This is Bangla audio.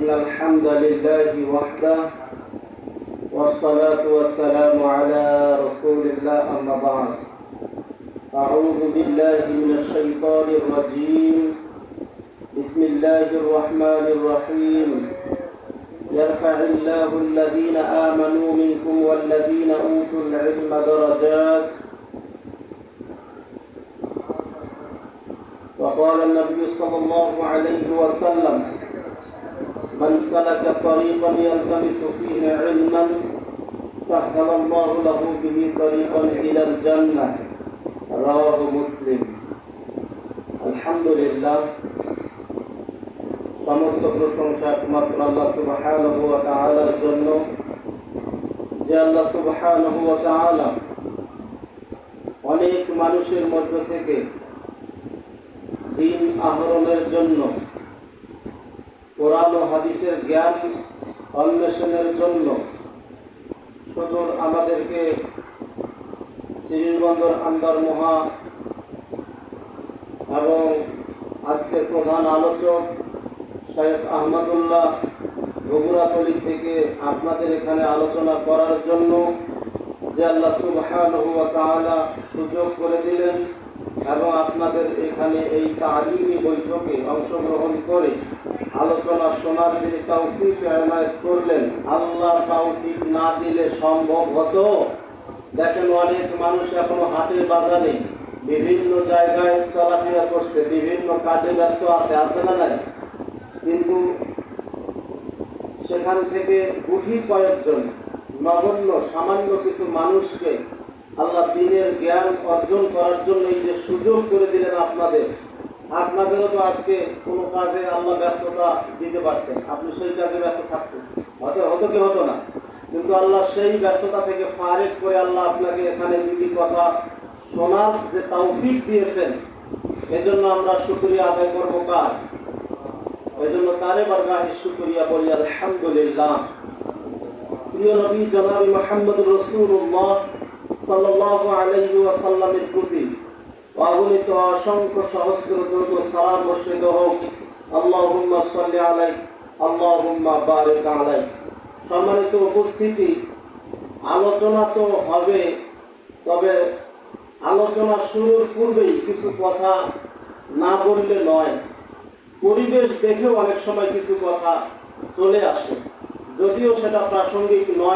إن الحمد لله وحده والصلاة والسلام على رسول الله أما بعد أعوذ بالله من الشيطان الرجيم بسم الله الرحمن الرحيم يرفع الله الذين آمنوا منكم والذين أوتوا العلم درجات وقال النبي صلى الله عليه وسلم من سلك طريقا يلتمس فيه علما سهل الله له به طريقا إلى الجنة رواه مسلم الحمد لله সমস্ত প্রশংসা একমাত্র আল্লাহ সুবহানাহু ওয়া তাআলার জন্য যে আল্লাহ সুবহানাহু ওয়া তাআলা অনেক মানুষের মধ্য থেকে দ্বীন আহরণের জন্য কোরআন ও হাদিসের জ্ঞান অন্বেষণের জন্য সুদূর আমাদেরকে চিরিরবন্দর আন্দার মহা এবং আজকের প্রধান আলোচক শেখ আহমদুল্লাহ বগুড়াতলী থেকে আপনাদের এখানে আলোচনা করার জন্য যে আল্লাহ সুবহানাহু ওয়া তাআলা সুযোগ করে দিলেন এবং আপনাদের এখানে এই তালিমি বৈঠকে অংশগ্রহণ করে আলোচনা শোনার যে তৌফিক এনায়েত করলেন, আল্লাহ তৌফিক না দিলে সম্ভব হতো? দেখেন, অনেক মানুষ এখনো হাটে বাজারে বিভিন্ন জায়গায় চলাফেরা করছে, বিভিন্ন কাজে ব্যস্ত আছে না নাই? কিন্তু সেখান থেকে গুটি কয়েকজন নগণ্য সামান্য কিছু মানুষকে আল্লাহ দ্বীনের জ্ঞান অর্জন করার জন্য এই যে সুযোগ করে দিলেন আপনাদেরও তো আজকে কোনো কাজে আল্লাহ ব্যস্ততা দিতে পারতেন, আপনি সেই কাজে ব্যস্ত থাকতেন, হতো কি হতো না? কিন্তু আল্লাহ সেই ব্যস্ততা থেকে ফারেক করে আল্লাহ আপনাকে এখানে দুটি কথা শোনার যে তৌফিক দিয়েছেন, এজন্য আমরা শুকরিয়া আদায় করবো কার? এজন্য তারে বারগাহে শুকরিয়া বলি আলহামদুলিল্লাহ। প্রিয় নবী জনাব মুহাম্মদুর রাসূলুল্লাহ সাল্লাল্লাহু আলাইহি ওয়াসাল্লামের প্রতি অগণিত অসংখ্য সহস্র দরুদ ও সালাম বর্ষিত হোক। আল্লাহুম্মা সাল্লি আলাইহি আল্লাহুম্মা বারিক আলাইহি। সম্মানিত উপস্থিতি, আলোচনা তো হবে, তবে আলোচনা শুরুর পূর্বেই কিছু কথা না বললে নয়। পরিবেশ দেখেও অনেক সময় কিছু কথা চলে আসে, যদিও সেটা প্রাসঙ্গিক নয়।